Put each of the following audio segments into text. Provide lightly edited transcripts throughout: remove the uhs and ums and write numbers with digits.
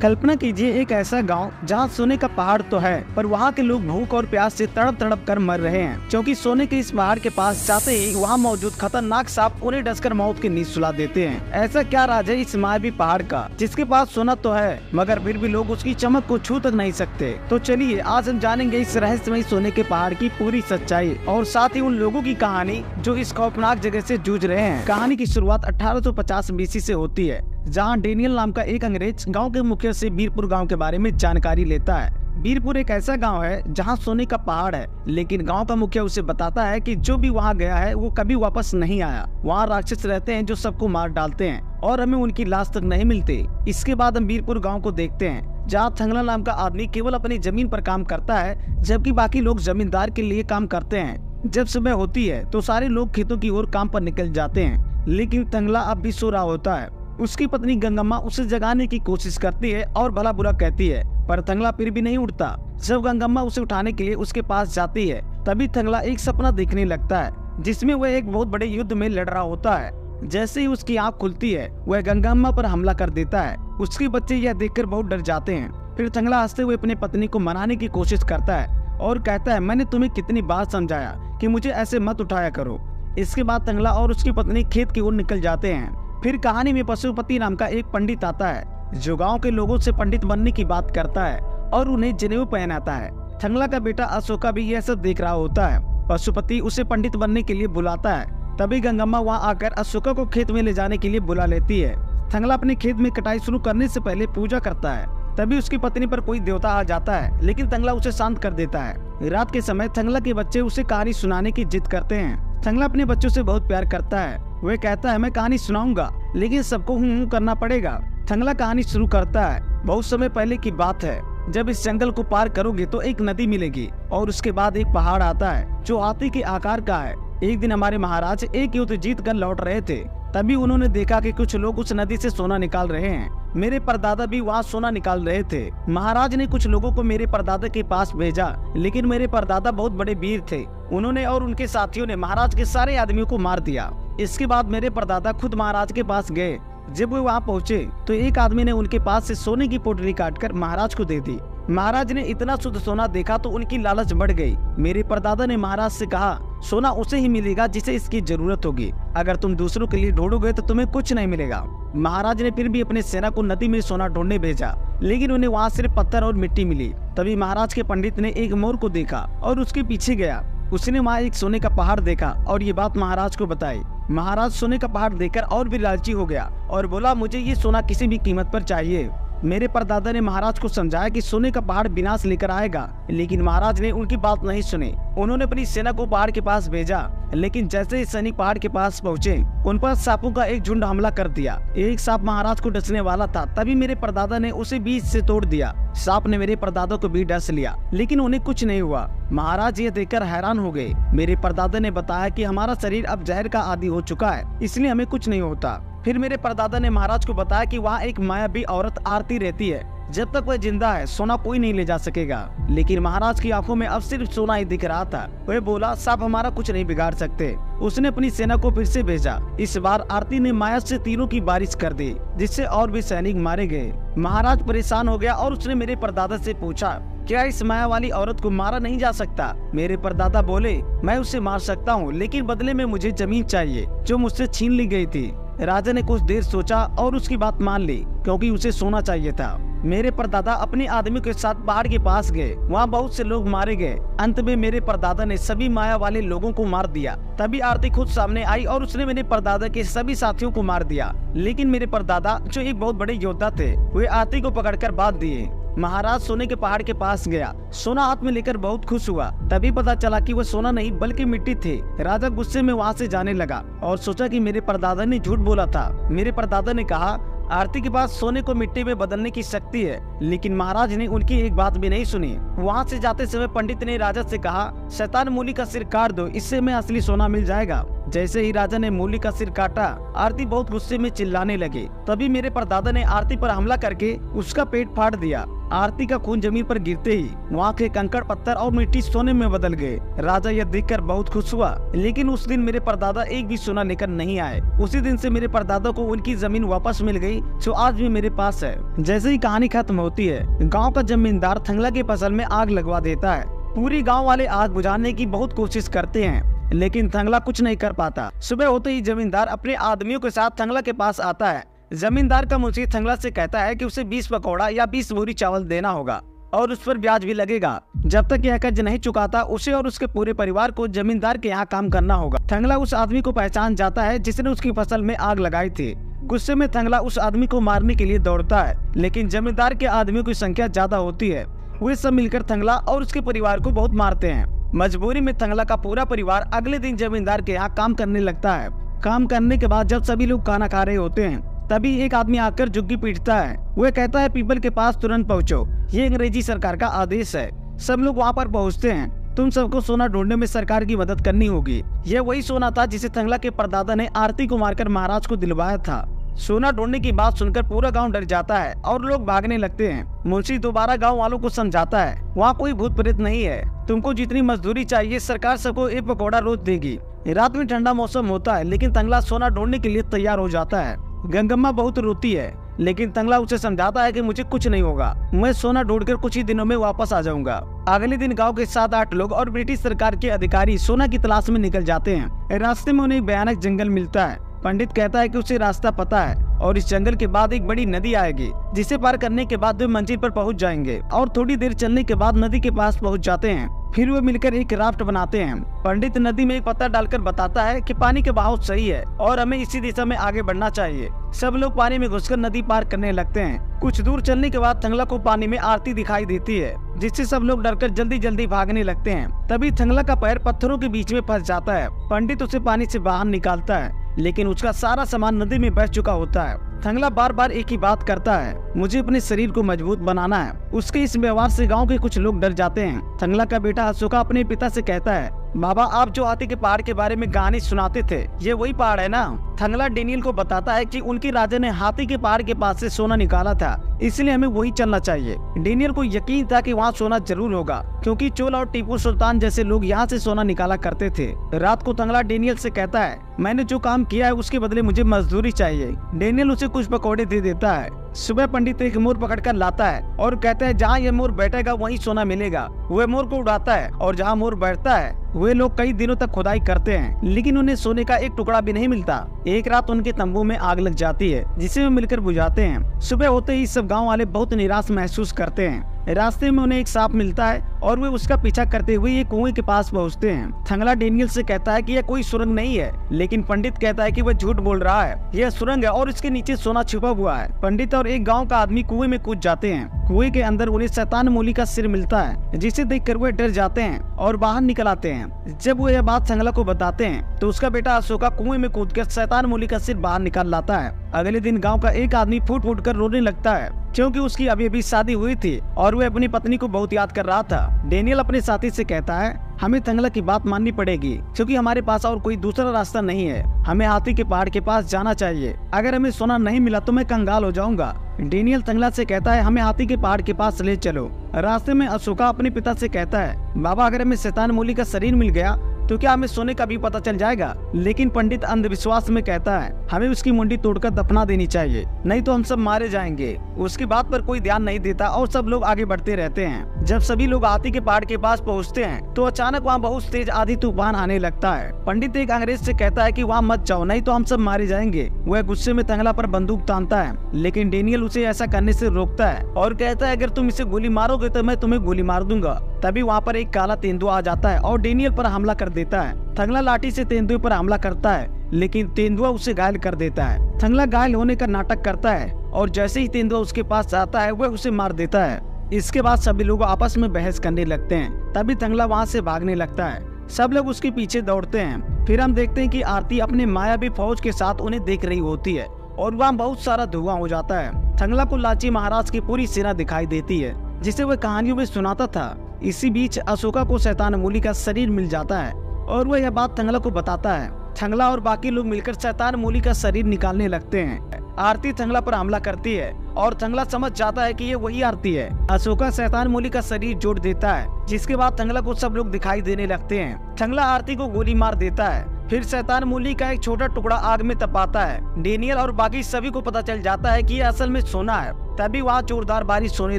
कल्पना कीजिए एक ऐसा गांव जहां सोने का पहाड़ तो है, पर वहां के लोग भूख और प्यास से तड़प तड़प कर मर रहे हैं, क्योंकि सोने के इस पहाड़ के पास जाते ही वहां मौजूद खतरनाक सांप उन्हें डसकर मौत की नींद सुला देते हैं। ऐसा क्या राज है इस मायावी पहाड़ का, जिसके पास सोना तो है मगर फिर भी लोग उसकी चमक को छू तक नहीं सकते। तो चलिए आज हम जानेंगे इस रहस्यमय सोने के पहाड़ की पूरी सच्चाई और साथ ही उन लोगों की कहानी जो इस खौफनाक जगह से जूझ रहे हैं। कहानी की शुरुआत 1850 बीसी से होती है, जहां डेनियल नाम का एक अंग्रेज गांव के मुखिया से बीरपुर गांव के बारे में जानकारी लेता है। बीरपुर एक ऐसा गांव है जहां सोने का पहाड़ है, लेकिन गांव का मुखिया उसे बताता है कि जो भी वहां गया है वो कभी वापस नहीं आया। वहां राक्षस रहते हैं जो सबको मार डालते हैं और हमें उनकी लाश तक नहीं मिलती। इसके बाद हम बीरपुर गाँव को देखते हैं, जहाँ थंगला नाम का आदमी केवल अपनी जमीन पर काम करता है, जबकि बाकी लोग जमींदार के लिए काम करते हैं। जब सुबह होती है तो सारे लोग खेतों की ओर काम पर निकल जाते हैं, लेकिन थंगला अब भी सो रहा होता है। उसकी पत्नी गंगम्मा उसे जगाने की कोशिश करती है और भला बुरा कहती है, पर थंगला फिर भी नहीं उठता। जब गंगम्मा उसे उठाने के लिए उसके पास जाती है, तभी थंगला एक सपना देखने लगता है जिसमें वह एक बहुत बड़े युद्ध में लड़ रहा होता है। जैसे ही उसकी आंख खुलती है, वह गंगम्मा पर हमला कर देता है। उसके बच्चे यह देखकर बहुत डर जाते हैं। फिर थंगला हंसते हुए अपनी पत्नी को मनाने की कोशिश करता है और कहता है, मैंने तुम्हें कितनी बार समझाया कि मुझे ऐसे मत उठाया करो। इसके बाद थंगला और उसकी पत्नी खेत की ओर निकल जाते हैं। फिर कहानी में पशुपति नाम का एक पंडित आता है, जो गांव के लोगों से पंडित बनने की बात करता है और उन्हें जनेऊ पहनाता है। थंगला का बेटा अशोका भी यह सब देख रहा होता है। पशुपति उसे पंडित बनने के लिए बुलाता है। तभी गंगम्मा वहां आकर अशोका को खेत में ले जाने के लिए बुला लेती है। थंगला अपने खेत में कटाई शुरू करने से पहले पूजा करता है। तभी उसकी पत्नी पर कोई देवता आ जाता है, लेकिन थंगला उसे शांत कर देता है। रात के समय थंगला के बच्चे उसे कहानी सुनाने की जिद करते हैं। थंगला अपने बच्चों से बहुत प्यार करता है। वह कहता है, मैं कहानी सुनाऊंगा, लेकिन सबको हूँ करना पड़ेगा। थंगला कहानी शुरू करता है। बहुत समय पहले की बात है, जब इस जंगल को पार करोगे तो एक नदी मिलेगी और उसके बाद एक पहाड़ आता है जो हाथी के आकार का है। एक दिन हमारे महाराज एक युद्ध जीत कर लौट रहे थे, तभी उन्होंने देखा कि कुछ लोग उस नदी से सोना निकाल रहे हैं। मेरे परदादा भी वहाँ सोना निकाल रहे थे। महाराज ने कुछ लोगों को मेरे परदादा के पास भेजा, लेकिन मेरे परदादा बहुत बड़े वीर थे। उन्होंने और उनके साथियों ने महाराज के सारे आदमियों को मार दिया। इसके बाद मेरे परदादा खुद महाराज के पास गए। जब वो वहाँ पहुँचे तो एक आदमी ने उनके पास से सोने की पोटली काटकर महाराज को दे दी। महाराज ने इतना शुद्ध सोना देखा तो उनकी लालच बढ़ गई। मेरे परदादा ने महाराज से कहा, सोना उसे ही मिलेगा जिसे इसकी जरूरत होगी। अगर तुम दूसरों के लिए ढूंढोगे तो तुम्हें कुछ नहीं मिलेगा। महाराज ने फिर भी अपने सेना को नदी में सोना ढूंढने भेजा, लेकिन उन्हें वहाँ सिर्फ पत्थर और मिट्टी मिली। तभी महाराज के पंडित ने एक मोर को देखा और उसके पीछे गया। उसने वहाँ एक सोने का पहाड़ देखा और ये बात महाराज को बताई। महाराज सोने का पहाड़ देखकर और भी लालची हो गया और बोला, मुझे ये सोना किसी भी कीमत पर चाहिए। मेरे परदादा ने महाराज को समझाया कि सोने का पहाड़ विनाश लेकर आएगा, लेकिन महाराज ने उनकी बात नहीं सुनी। उन्होंने अपनी सेना को पहाड़ के पास भेजा, लेकिन जैसे ही सैनिक पहाड़ के पास पहुँचे, उन पर सांपों का एक झुंड हमला कर दिया। एक सांप महाराज को डसने वाला था, तभी मेरे परदादा ने उसे बीच से तोड़ दिया। सांप ने मेरे परदादा को भी डस लिया, लेकिन उन्हें कुछ नहीं हुआ। महाराज ये देखकर हैरान हो गए। मेरे परदादा ने बताया कि हमारा शरीर अब जहर का आदी हो चुका है, इसलिए हमें कुछ नहीं होता। फिर मेरे परदादा ने महाराज को बताया कि वहाँ एक मायावी औरत आरती रहती है। जब तक वह जिंदा है सोना कोई नहीं ले जा सकेगा। लेकिन महाराज की आंखों में अब सिर्फ सोना ही दिख रहा था। वह बोला, सांप हमारा कुछ नहीं बिगाड़ सकते। उसने अपनी सेना को फिर से भेजा। इस बार आरती ने माया से तीरों की बारिश कर दी, जिससे और भी सैनिक मारे गए। महाराज परेशान हो गया और उसने मेरे परदादा से पूछा, क्या इस माया वाली औरत को मारा नहीं जा सकता? मेरे परदादा बोले, मैं उसे मार सकता हूँ, लेकिन बदले में मुझे जमीन चाहिए जो मुझसे छीन ली गई थी। राजा ने कुछ देर सोचा और उसकी बात मान ली, क्योंकि उसे सोना चाहिए था। मेरे परदादा अपने आदमी के साथ पहाड़ के पास गए। वहाँ बहुत से लोग मारे गए। अंत में मेरे परदादा ने सभी माया वाले लोगों को मार दिया। तभी आरती खुद सामने आई और उसने मेरे परदादा के सभी साथियों को मार दिया। लेकिन मेरे परदादा, जो एक बहुत बड़े योद्धा थे, वे आरती को पकड़कर बांध दिए। महाराज सोने के पहाड़ के पास गया। सोना हाथ में लेकर बहुत खुश हुआ। तभी पता चला कि वह सोना नहीं बल्कि मिट्टी थी। राजा गुस्से में वहाँ से जाने लगा और सोचा कि मेरे परदादा ने झूठ बोला था। मेरे परदादा ने कहा, आरती के पास सोने को मिट्टी में बदलने की शक्ति है, लेकिन महाराज ने उनकी एक बात भी नहीं सुनी। वहाँ से जाते समय पंडित ने राजा से कहा, शैतान मूली का सिर काट दो, इससे में असली सोना मिल जाएगा। जैसे ही राजा ने मूली का सिर काटा, आरती बहुत गुस्से में चिल्लाने लगी। तभी मेरे परदादा ने आरती पर हमला करके उसका पेट फाड़ दिया। आरती का खून जमीन पर गिरते ही वहाँ के कंकड़ पत्थर और मिट्टी सोने में बदल गए। राजा यह देखकर बहुत खुश हुआ, लेकिन उस दिन मेरे परदादा एक भी सोना लेकर नहीं आए। उसी दिन से मेरे परदादा को उनकी जमीन वापस मिल गई, जो आज भी मेरे पास है। जैसे ही कहानी खत्म होती है, गाँव का जमींदार थंगला की फसल में आग लगवा देता है। पूरी गाँव वाले आग बुझाने की बहुत कोशिश करते हैं, लेकिन थंगला कुछ नहीं कर पाता। सुबह होते ही जमींदार अपने आदमियों के साथ थंगला के पास आता है। जमींदार का मुंशी थंगला से कहता है कि उसे 20 पकौड़ा या 20 बोरी चावल देना होगा और उस पर ब्याज भी लगेगा। जब तक यह कर्ज नहीं चुकाता, उसे और उसके पूरे परिवार को जमींदार के यहाँ काम करना होगा। थंगला उस आदमी को पहचान जाता है जिसने उसकी फसल में आग लगाई थी। गुस्से में थंगला उस आदमी को मारने के लिए दौड़ता है, लेकिन जमींदार के आदमियों की संख्या ज्यादा होती है। वे सब मिलकर थंगला और उसके परिवार को बहुत मारते हैं। मजबूरी में थंगला का पूरा परिवार अगले दिन जमींदार के यहाँ काम करने लगता है। काम करने के बाद जब सभी लोग खाना खा रहे होते हैं, तभी एक आदमी आकर झुग्गी पीटता है। वह कहता है पीपल के पास तुरंत पहुंचो, ये अंग्रेजी सरकार का आदेश है। सब लोग वहां पर पहुंचते हैं। तुम सबको सोना ढूंढने में सरकार की मदद करनी होगी। यह वही सोना था जिसे थंगला के परदादा ने आरती को मारकर महाराज को दिलवाया था। सोना ढूंढने की बात सुनकर पूरा गांव डर जाता है और लोग भागने लगते हैं। मुंशी दोबारा गांव वालों को समझाता है, वहाँ कोई भूत प्रेत नहीं है। तुमको जितनी मजदूरी चाहिए सरकार सबको एक पकौड़ा रोज देगी। रात में ठंडा मौसम होता है, लेकिन थंगला सोना ढूंढने के लिए तैयार हो जाता है। गंगम्मा बहुत रोती है, लेकिन तंगला उसे समझाता है कि मुझे कुछ नहीं होगा, मैं सोना ढूंढकर कुछ ही दिनों में वापस आ जाऊंगा। अगले दिन गांव के 7-8 लोग और ब्रिटिश सरकार के अधिकारी सोना की तलाश में निकल जाते हैं। रास्ते में उन्हें एक भयानक जंगल मिलता है। पंडित कहता है कि उसे रास्ता पता है और इस जंगल के बाद एक बड़ी नदी आएगी, जिसे पार करने के बाद वे मंजिल पर पहुंच जाएंगे। और थोड़ी देर चलने के बाद नदी के पास पहुंच जाते हैं। फिर वे मिलकर एक राफ्ट बनाते हैं। पंडित नदी में एक पत्थर डालकर बताता है कि पानी का बहाव सही है और हमें इसी दिशा में आगे बढ़ना चाहिए। सब लोग पानी में घुसकर नदी पार करने लगते हैं। कुछ दूर चलने के बाद थंगला को पानी में आरती दिखाई देती है, जिससे सब लोग डरकर जल्दी जल्दी भागने लगते हैं। तभी थंगला का पैर पत्थरों के बीच में फंस जाता है। पंडित उसे पानी से बाहर निकालता है, लेकिन उसका सारा सामान नदी में बह चुका होता है। थंगला बार बार एक ही बात करता है, मुझे अपने शरीर को मजबूत बनाना है। उसके इस व्यवहार से गांव के कुछ लोग डर जाते हैं। थंगला का बेटा अशोका अपने पिता से कहता है, बाबा आप जो हाथी के पहाड़ के बारे में कहानी सुनाते थे, ये वही पहाड़ है ना? थंगला डेनियल को बताता है कि उनके राजा ने हाथी के पहाड़ के पास से सोना निकाला था, इसलिए हमें वही चलना चाहिए। डेनियल को यकीन था कि वहाँ सोना जरूर होगा, क्योंकि चोल और टीपू सुल्तान जैसे लोग यहाँ से सोना निकाला करते थे। रात को थंगला डेनियल से कहता है, मैंने जो काम किया है उसके बदले मुझे मजदूरी चाहिए। डेनियल उसे कुछ पकौड़े दे देता है। सुबह पंडित एक मोर पकड़कर लाता है और कहता है जहाँ ये मोर बैठेगा वहीं सोना मिलेगा। वह मोर को उड़ाता है और जहाँ मोर बैठता है वे लोग कई दिनों तक खुदाई करते हैं, लेकिन उन्हें सोने का एक टुकड़ा भी नहीं मिलता। एक रात उनके तंबू में आग लग जाती है, जिसे वे मिलकर बुझाते हैं। सुबह होते ही सब गांव वाले बहुत निराश महसूस करते हैं। रास्ते में उन्हें एक सांप मिलता है और वे उसका पीछा करते हुए एक कुएं के पास पहुंचते हैं। थंगला डेनियल से कहता है कि यह कोई सुरंग नहीं है, लेकिन पंडित कहता है कि वह झूठ बोल रहा है, यह सुरंग है और इसके नीचे सोना छुपा हुआ है। पंडित और एक गांव का आदमी कुएं में कूद जाते हैं। कुएं के अंदर उन्हें शैतान मूली का सिर मिलता है, जिसे देखकर वे डर जाते हैं और बाहर निकल आते हैं। जब वो यह बात थंगला को बताते हैं तो उसका बेटा अशोका कुएं में कूदकर शैतान मूली का सिर बाहर निकाल लाता है। अगले दिन गांव का एक आदमी फूट फूट कर रोने लगता है, क्योंकि उसकी अभी शादी हुई थी और वह अपनी पत्नी को बहुत याद कर रहा था। डेनियल अपने साथी से कहता है, हमें थंगला की बात माननी पड़ेगी, क्योंकि हमारे पास और कोई दूसरा रास्ता नहीं है। हमें हाथी के पहाड़ के पास जाना चाहिए। अगर हमें सोना नहीं मिला तो मैं कंगाल हो जाऊंगा। डेनियल थंगला से कहता है, हमें हाथी के पहाड़ के पास ले चलो। रास्ते में अशोका अपने पिता से कहता है, बाबा अगर हमें शैतान मूली का शरीर मिल गया तो क्या हमें सोने का भी पता चल जाएगा? लेकिन पंडित अंधविश्वास में कहता है, हमें उसकी मुंडी तोड़कर दफना देनी चाहिए, नहीं तो हम सब मारे जाएंगे। उसकी बात पर कोई ध्यान नहीं देता और सब लोग आगे बढ़ते रहते हैं। जब सभी लोग हाथी के पहाड़ के पास पहुंचते हैं तो अचानक वहाँ बहुत तेज आंधी तूफान आने लगता है। पंडित एक अंग्रेज से कहता है कि वहाँ मत जाओ, नहीं तो हम सब मारे जाएंगे। वह गुस्से में थंगला पर बंदूक तानता है, लेकिन डेनियल उसे ऐसा करने से रोकता है और कहता है, अगर तुम इसे गोली मारोगे तो मैं तुम्हें गोली मार दूंगा। तभी वहाँ पर एक काला तेंदुआ आ जाता है और डेनियल पर हमला कर देता है। थंगला लाठी से तेंदुए पर हमला करता है, लेकिन तेंदुआ उसे घायल कर देता है। थंगला घायल होने का नाटक करता है और जैसे ही तेंदुआ उसके पास आता है वह उसे मार देता है। इसके बाद सभी लोग आपस में बहस करने लगते हैं। तभी थंगला वहाँ से भागने लगता है। सब लोग उसके पीछे दौड़ते हैं। फिर हम देखते हैं कि आरती अपने मायावी फौज के साथ उन्हें देख रही होती है और वहाँ बहुत सारा धुआं हो जाता है। थंगला को लाची महाराज की पूरी सेना दिखाई देती है, जिसे वह कहानियों में सुनाता था। इसी बीच अशोका को शैतान मूली का शरीर मिल जाता है और वह यह बात थंगला को बताता है। थंगला और बाकी लोग मिलकर शैतान मूली का शरीर निकालने लगते हैं। आरती थंगला पर हमला करती है और थंगला समझ जाता है कि ये वही आरती है। अशोका शैतान मूली का शरीर जोड़ देता है, जिसके बाद थंगला को सब लोग दिखाई देने लगते हैं। थंगला आरती को गोली मार देता है। फिर शैतान मूली का एक छोटा टुकड़ा आग में तपाता है। डेनियल और बाकी सभी को पता चल जाता है कि ये असल में सोना है। तभी वहाँ जोरदार बारिश होने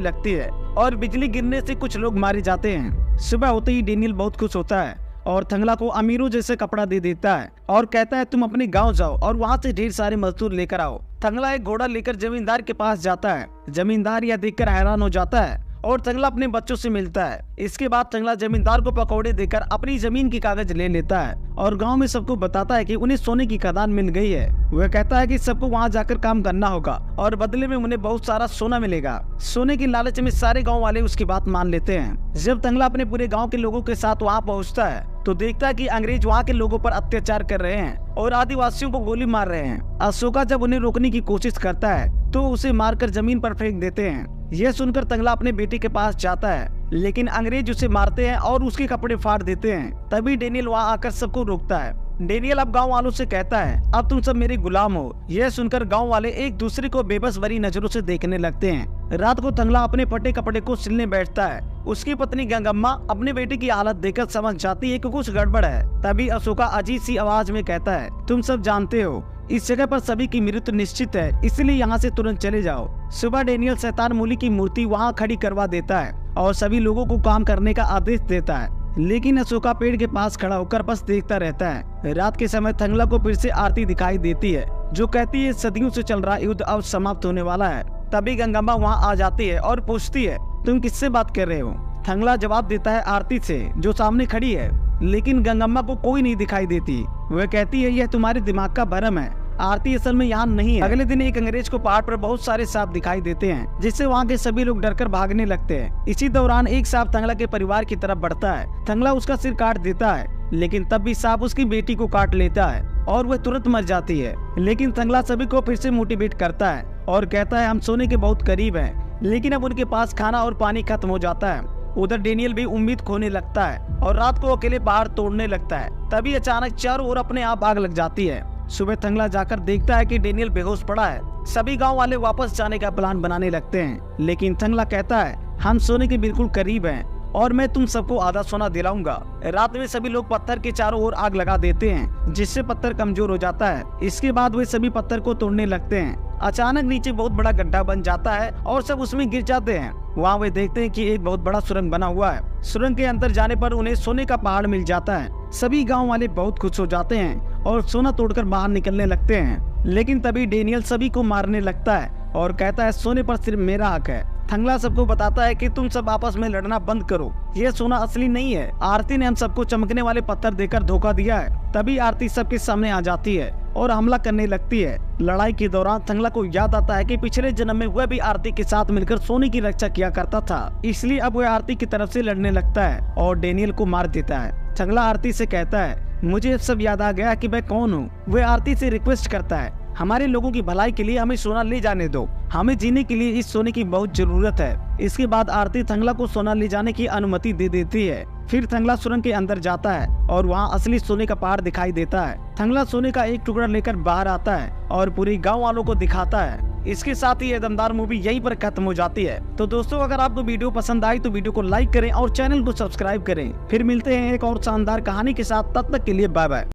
लगती है और बिजली गिरने से कुछ लोग मारे जाते हैं। सुबह होते ही डेनियल बहुत खुश होता है और थंगला को अमीरों जैसे कपड़ा दे देता है और कहता है तुम अपने गांव जाओ और वहां से ढेर सारे मजदूर लेकर आओ। थंगला एक घोड़ा लेकर जमींदार के पास जाता है। जमींदार यह देखकर हैरान हो जाता है और थंगला अपने बच्चों से मिलता है। इसके बाद थंगला जमींदार को पकौड़े देकर अपनी जमीन की कागज ले लेता है और गांव में सबको बताता है कि उन्हें सोने की खदान मिल गई है। वह कहता है कि सबको वहां जाकर काम करना होगा और बदले में उन्हें बहुत सारा सोना मिलेगा। सोने की लालच में सारे गांव वाले उसकी बात मान लेते हैं। जब थंगला अपने पूरे गाँव के लोगों के साथ वहाँ पहुँचता है तो देखता है कि अंग्रेज वहाँ के लोगों पर अत्याचार कर रहे हैं और आदिवासियों को गोली मार रहे हैं। अशोका जब उन्हें रोकने की कोशिश करता है तो उसे मारकर जमीन पर फेंक देते हैं। यह सुनकर थंगला अपने बेटे के पास जाता है, लेकिन अंग्रेज उसे मारते हैं और उसके कपड़े फाड़ देते हैं। तभी डेनियल वहाँ आकर सबको रोकता है। डेनियल अब गांव वालों से कहता है अब तुम सब मेरे गुलाम हो। यह सुनकर गांव वाले एक दूसरे को बेबस भरी नजरों से देखने लगते हैं। रात को थंगला अपने फटे कपड़े को सिलने बैठता है। उसकी पत्नी गंगम्मा अपने बेटे की हालत देखकर समझ जाती है कि कुछ गड़बड़ है। तभी अशोका अजीब सी आवाज में कहता है तुम सब जानते हो इस जगह पर सभी की मृत्यु निश्चित है, इसलिए यहाँ से तुरंत चले जाओ। सुबह डेनियल शैतान मूली की मूर्ति वहाँ खड़ी करवा देता है और सभी लोगों को काम करने का आदेश देता है, लेकिन अशोका पेड़ के पास खड़ा होकर बस देखता रहता है। रात के समय थंगला को फिर से आरती दिखाई देती है जो कहती है सदियों से चल रहा युद्ध अब समाप्त होने वाला है। तभी गंगम्मा वहाँ आ जाती है और पूछती है तुम किससे बात कर रहे हो। थंगला जवाब देता है आरती से जो सामने खड़ी है, लेकिन गंगम्मा को कोई नहीं दिखाई देती। वह कहती है यह तुम्हारे दिमाग का भ्रम है, आरती असल में यहाँ नहीं है। अगले दिन एक अंग्रेज को पहाड़ पर बहुत सारे सांप दिखाई देते हैं, जिससे वहाँ के सभी लोग डरकर भागने लगते हैं। इसी दौरान एक सांप थंगला के परिवार की तरफ बढ़ता है। थंगला उसका सिर काट देता है, लेकिन तब भी सांप उसकी बेटी को काट लेता है और वह तुरंत मर जाती है। लेकिन थंगला सभी को फिर से मोटिवेट करता है और कहता है हम सोने के बहुत करीब हैं, लेकिन अब उनके पास खाना और पानी खत्म हो जाता है। उधर डेनियल भी उम्मीद खोने लगता है और रात को अकेले पहाड़ तोड़ने लगता है। तभी अचानक चारों ओर अपने आप आग लग जाती है। सुबह थंगला जाकर देखता है कि डेनियल बेहोश पड़ा है। सभी गांव वाले वापस जाने का प्लान बनाने लगते हैं, लेकिन थंगला कहता है हम सोने के बिल्कुल करीब हैं और मैं तुम सबको आधा सोना दिलाऊंगा। रात में सभी लोग पत्थर के चारों ओर आग लगा देते हैं, जिससे पत्थर कमजोर हो जाता है। इसके बाद वे सभी पत्थर को तोड़ने लगते हैं। अचानक नीचे बहुत बड़ा गड्ढा बन जाता है और सब उसमें गिर जाते हैं। वहाँ वे देखते हैं कि एक बहुत बड़ा सुरंग बना हुआ है। सुरंग के अंदर जाने पर उन्हें सोने का पहाड़ मिल जाता है। सभी गांव वाले बहुत खुश हो जाते हैं और सोना तोड़कर बाहर निकलने लगते हैं, लेकिन तभी डेनियल सभी को मारने लगता है और कहता है सोने पर सिर्फ मेरा हक है। थंगला सबको बताता है कि तुम सब आपस में लड़ना बंद करो, ये सोना असली नहीं है। आरती ने हम सबको चमकने वाले पत्थर देकर धोखा दिया है। तभी आरती सबके सामने आ जाती है और हमला करने लगती है। लड़ाई के दौरान थंगला को याद आता है कि पिछले जन्म में वह भी आरती के साथ मिलकर सोने की रक्षा किया करता था, इसलिए अब वह आरती की तरफ से लड़ने लगता है और डेनियल को मार देता है। थंगला आरती से कहता है मुझे सब याद आ गया कि मैं कौन हूँ। वह आरती से रिक्वेस्ट करता है हमारे लोगों की भलाई के लिए हमें सोना ले जाने दो, हमें जीने के लिए इस सोने की बहुत जरूरत है। इसके बाद आरती थंगला को सोना ले जाने की अनुमति दे देती है। फिर थंगला सुरंग के अंदर जाता है और वहाँ असली सोने का पहाड़ दिखाई देता है। थंगला सोने का एक टुकड़ा लेकर बाहर आता है और पूरे गाँव वालों को दिखाता है। इसके साथ ही ये दमदार मूवी यहीं पर खत्म हो जाती है। तो दोस्तों अगर आपको वीडियो पसंद आई तो वीडियो को लाइक करें और चैनल को सब्सक्राइब करें। फिर मिलते हैं एक और शानदार कहानी के साथ, तब तक के लिए बाय बाय।